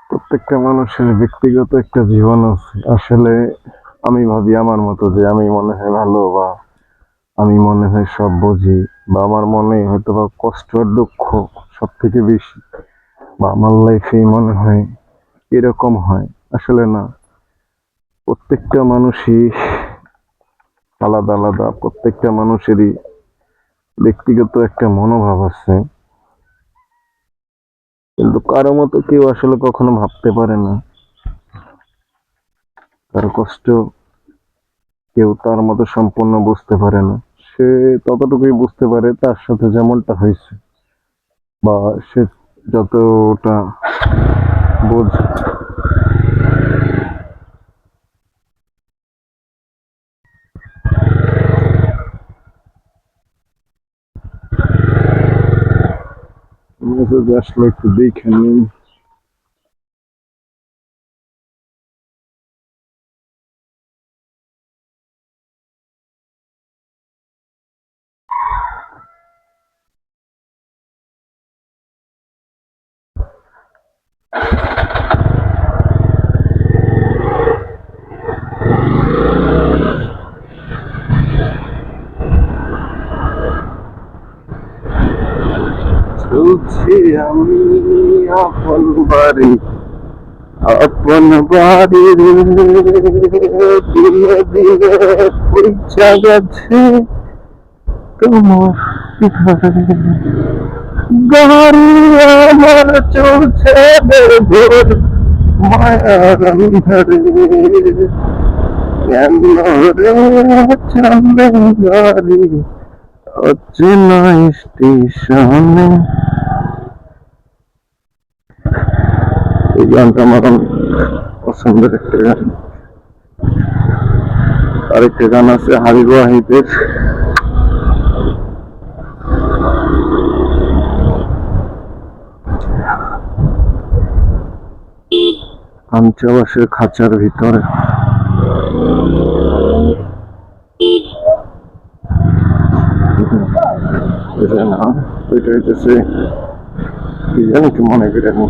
প্রত্যেকটা মানুষের ব্যক্তিগত একটা জীবন আছে। আসলে আমি ভাবি আমার মতো যে আমি মনে হয় ভালো, বা আমি মনে হয় সব বুঝি, বা আমার মনে হয়তো বা কষ্ট আর দুঃখ সব থেকে বেশি, বা আমার লাইফেই মনে হয় এরকম হয়। আসলে না, প্রত্যেকটা মানুষই আলাদা আলাদা, প্রত্যেকটা মানুষেরই ব্যক্তিগত একটা মনোভাব আছে, কিন্তু কারো মতো কেউ আসলে কখনো ভাবতে পারে না। কারো কষ্ট কেউ তার মতো সম্পূর্ণ বুঝতে পারে না। সে ততটুকুই বুঝতে পারে তার সাথে যেমনটা হয়েছে, বা সে যতটা বোঝে। মেসেজ আসলে একটু দেখে নিন। চলছি আমি আপন বাড়ি, আপন বাড়ির দিলে দিলে পৌঁছা গেছে তোমার ঘরে। গাড়ি আমার চলছে বেঘোর মায়ার আন্ধারে, কেন রে চলে গাড়ি অচেনা স্টেশনে। এই গানটা আমার অনেক পছন্দের একটা গান। আরেকটা গান আছে হাবিব ওয়াহিদের, আঞ্চাবাসের খাঁচার ভিতরে। এটা না, ওইটা হইতেছে কি জানি, একটু মনে করে নি।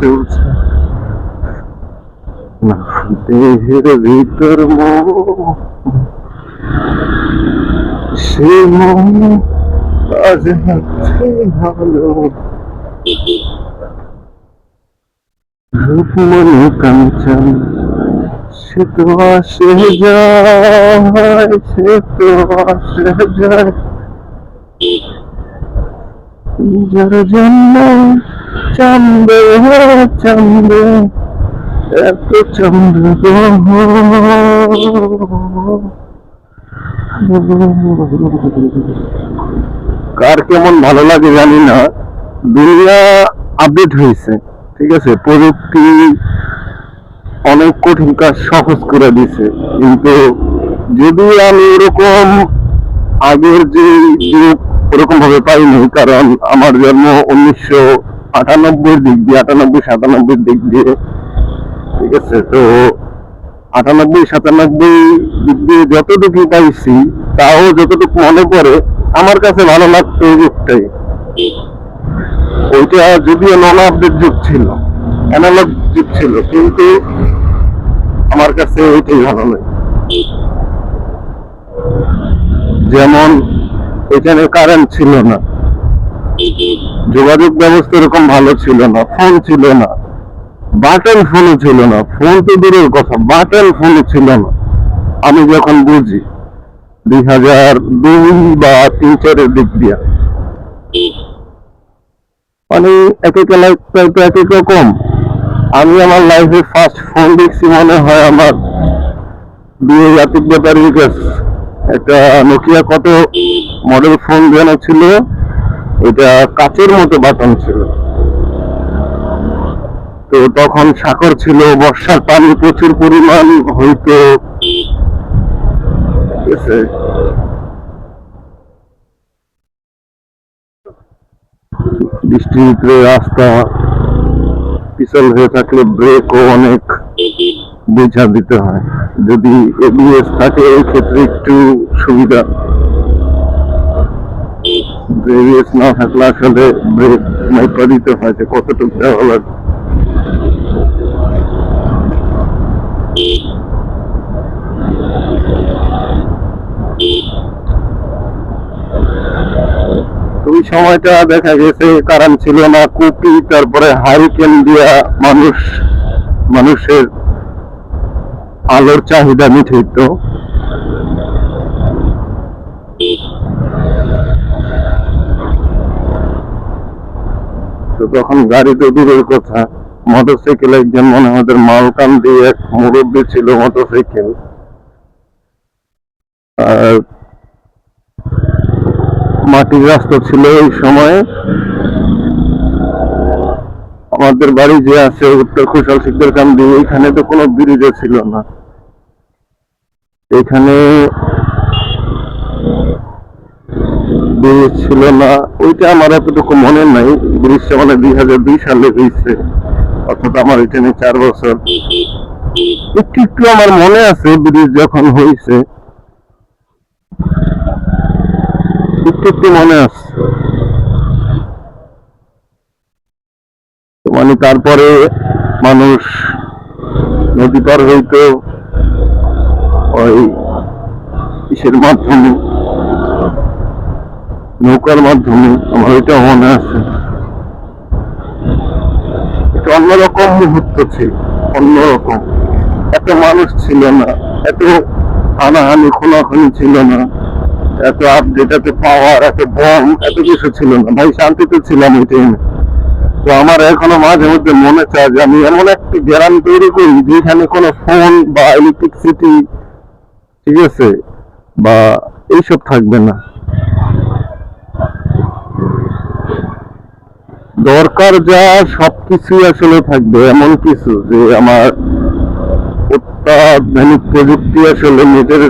চলছে না দেহের ভিতর সে মন আজ হচ্ছে ভালো, রূপ মনে কাঞ্চন সে তো আসে যায়, সে তো আসে যায়, যার জন্য চাঁদে চাঁদে এত চন্দ্র কার কেমন ভালো লাগে জানি না। দুনিয়া আপডেট হয়েছে, ঠিক আছে, প্রযুক্তি অনেক কঠিন কাজ সহজ করে দিছে, কিন্তু যদি আমি ওরকম আগের যে যুগ ওরকম ভাবে পাইনি, কারণ আমার জন্ম 1998 দিক দিয়ে, 98 97 দিক দিয়ে, ঠিক আছে। তো 98 97 দিক দিয়ে যতটুকু পাইছি, তাও যতটুকু মনে পড়ে, আমার কাছে ভালো লাগতো ওই যুগটাই। ওইটা যদিও নন আপডেট যুগ ছিল, অ্যানালগ যুগ ছিল, কিন্তু আমার কাছে ওইটাই ভালো লাগে। যেমন এখানে কারেন্ট ছিল না, যোগাযোগ ব্যবস্থা এরকম ভালো ছিল না, ফোন ছিল না, বাটন ফোনও ছিল না, ফোন তো দূরের কথা, বাটন ফোনও ছিল না। আমি যখন বুঝি 2002 বা 3 4-এর দিক দিয়া, মানে এক এক লাইফস্টাইল তো এক এক রকম। আমি আমার লাইফে ফার্স্ট ফোন দেখছি মনে হয় আমার বিয়ে জাতিক ব্যাপারের কাছে, একটা নোকিয়া কত মডেল ফোন যেন ছিল, এটা কাচের মতো বাটন ছিল। তো তখন সাগর ছিল, বর্ষার পানি প্রচুর পরিমাণ হইতো, ঠিক আছে। বৃষ্টির ভিতরে রাস্তা পিছল হয়ে থাকলে ব্রেকও অনেক বোঝা দিতে হয়। যদি এবিএস থাকে এই ক্ষেত্রে একটু সুবিধা, এবিএস না থাকলে আসলে ব্রেক মাইপা দিতে হয় যে কতটুকু দেওয়া লাগে। ওই সময়টা দেখা গেছে কারেন্ট ছিল না, কুপি তারপরে হারিকেন দিয়া মানুষের আলোর চাহিদা মিটাইতো। তো তখন গাড়ি তো দূরের কথা, মোটরসাইকেল একজন মনে হয় ওদের মালকান দিয়ে এক মুরব্বী ছিল মোটরসাইকেল। আর মাটির রাস্তা ছিল ওই সময়ে। আমাদের বাড়ি যে আছে উত্তর কুশল শিকদার কান্দি, এখানে তো কোনো ব্রিজও ছিল না। এখানে ব্রিজ ছিল না, ওইটা আমার এতটুকু মনে নাই। ব্রিজটা মানে 2002 সালে হয়েছে, অর্থাৎ আমার এখানে 4 বছর। একটু একটু আমার মনে আছে ব্রিজ যখন হয়েছে, একটু একটু মনে আছে। মানে তারপরে মানুষ নদী পার হইতো ওই কিসের মাধ্যমে, নৌকার মাধ্যমে, আমার ওইটা মনে আছে। এটা অন্যরকম মুহূর্ত ছিল, অন্যরকম। এত মানুষ ছিল না, এত হানাহানি খুনাখুনি ছিল না, এত আপডেট, এত পাওয়ার, এত বম, এত কিছু ছিল না। ভাই শান্তিতে ছিলাম ওই টাইমে। তো আমার এখনো মাঝে মধ্যে মনে চায় যে আমি এমন একটি গ্রাম তৈরি করি যেখানে কোনো ফোন বা ইলেকট্রিসিটি, ঠিক আছে, বা এইসব থাকবে না। দরকার যা সবকিছুই আসলে থাকবে, এমন কিছু যে আমার অত্যাধুনিক প্রযুক্তি আসলে নিজের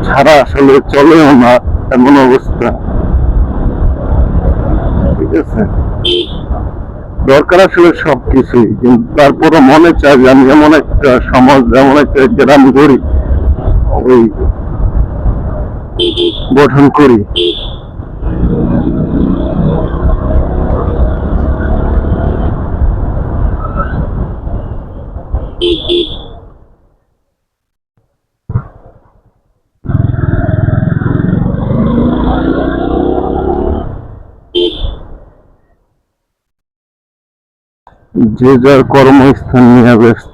ছাড়া আসলে চলেও না, এমন অবস্থা। ঠিক আছে, দরকার আসলে সবকিছুই, কিন্তু তারপরে মনে চায় যে আমি এমন একটা সমাজ, এমন একটা গ্রাম গড়ি, ওই গঠন করি। যে যার কর্মস্থান নিয়ে ব্যস্ত।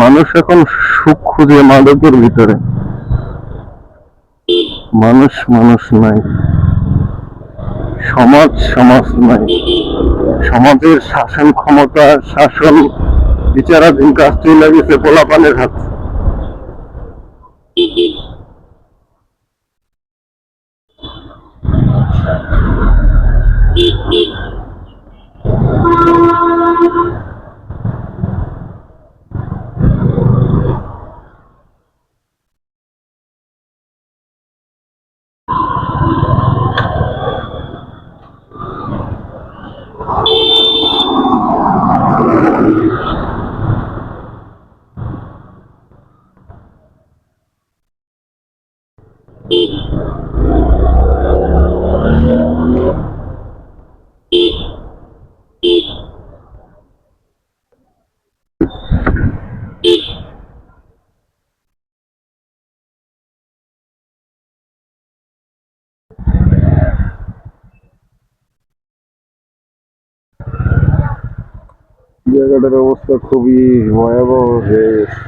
মানুষ এখন সুখ খুঁজে মাদকের ভিতরে, মানুষ মানুষ নাই, সমাজ সমাজ নাই। সমাজের শাসন ক্ষমতা, শাসন বিচারাধীন কাজ চলে গেছে পোলাপানের হাত। জায়গাটার অবস্থা খুবই ভয়াবহ হয়ে গেছে।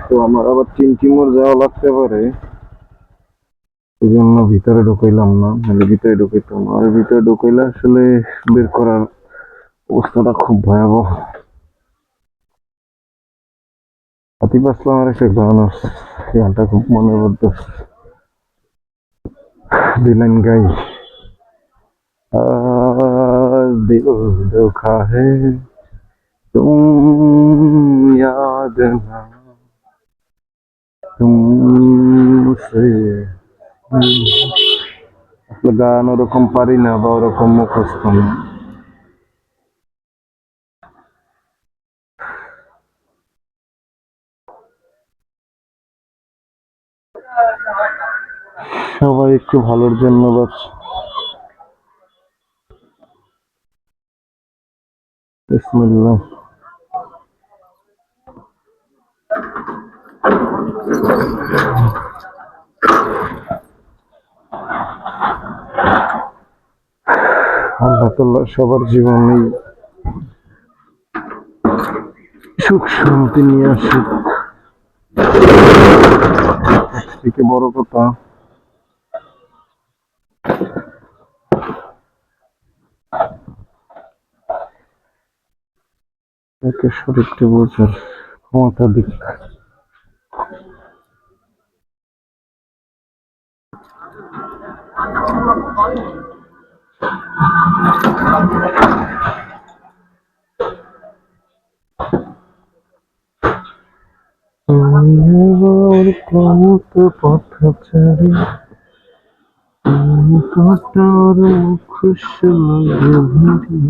তো আমার আবার টিমটিমোর যাওয়া লাগতে পারে, এই জন্য ভিতরে ঢুকাইলাম না, নাহলে ভিতরে ঢুকাইতাম। আর ভিতরে ঢুকাইলে আসলে বের করার অবস্থাটা খুব ভয়াবহ। আতিফ আসলামের একটা গান আছে, গানটা খুব মনে পড়তেছে, দিলেন গাই, आज दिल धोखा है तुम याद ना तुमसे। আসলে গান ওরকম পারি না বা ওরকম মুখস্থ না। সবাই একটু ভালোর জন্য বাঁচে। বিসমিল্লাহ। আল্লাহ তাআলা সবার জীবনেই সুখ শান্তি নিয়ে আসুক। থেকে বড় কথা একে শরীরকে বোঝার ক্ষমতা দিক। ক্লান্ত পথচারী কাটার মুখোশ লাগে ভারী,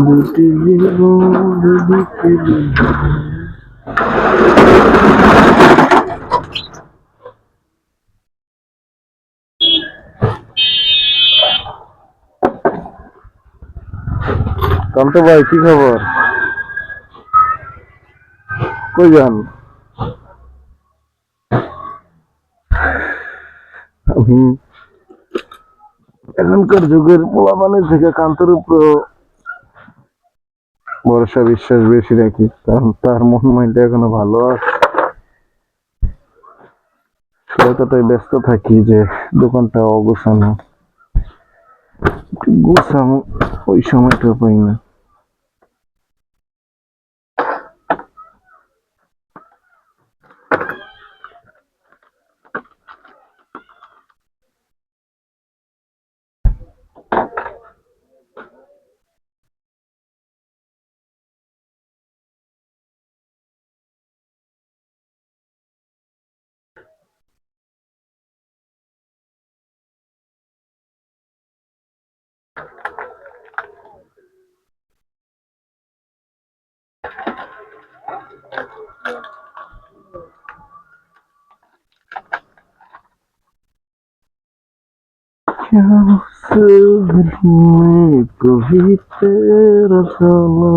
দুটি জীবন বিকেলে। কান্ত ভাই কি খবর? কই যান? আমি এখনকার যুগের পোলাপানের থেকে কান্তর উপর ভরসা বিশ্বাস বেশি রাখি, কারণ তার মন মাইন্ড এখনো ভালো আছে। এতটাই ব্যস্ত থাকি যে দোকানটা অগোছানো, গোছানো ওই সময়টা পাই না। क्या उस दिल में कभी तेरा जाना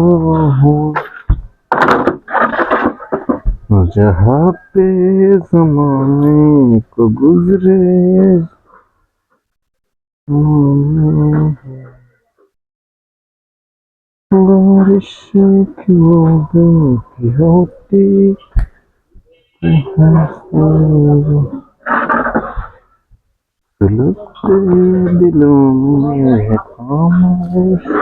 हो, जहाँ पे जमाने को गुजरे बारिश की बूंदों की होती है सुलगते दिलों में है खामोशी।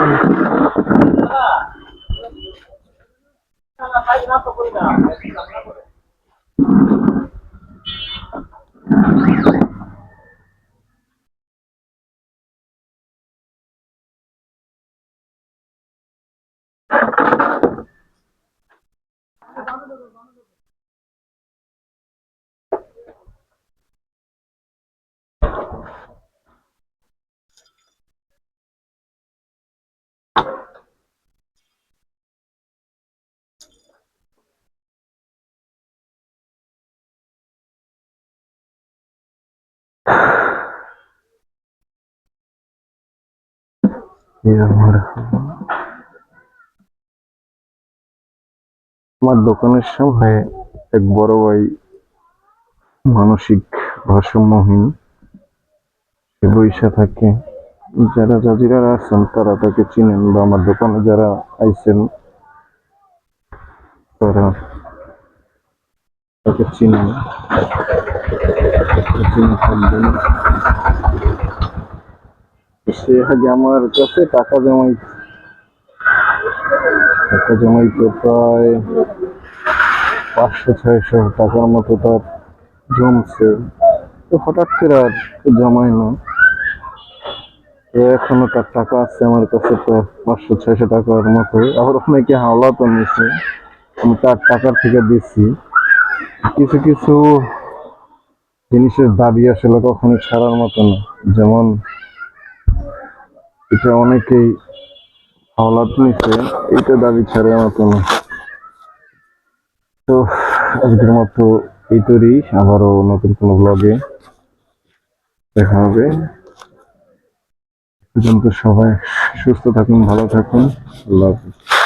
আমার দোকানের সামনে এক বড় ভাই মানসিক ভারসাম্যহীন সে বইসা থাকে। যারা জাজিরার আছেন তারা তাকে চিনেন, বা আমার দোকানে যারা আইছেন তারা তাকে চিনেন, চিনে থাকবেন। সে আগে আমার কাছে টাকা জমাইতো প্রায় 500-600 টাকার মতো তার জমছে। তো হঠাৎ করে আর জমায় না। তো এখনো তার টাকা আছে আমার কাছে প্রায় 500-600 টাকার মতো। আবার অনেকে হাওলা তো নিছে, আমি তার টাকার থেকে দিচ্ছি। কিছু কিছু জিনিসের দাবি আসলে কখনো ছাড়ার মতো না। যেমন এটা অনেকেই হাওলাত নিছে, এটা দাবি ছাড়ার মতো না। তো আজকের মতো এই তৈরি, আবারও নতুন কোনো ব্লগে দেখা হবে। পর্যন্ত সবাই সুস্থ থাকুন, ভালো থাকুন। আল্লাহ হাফেজ।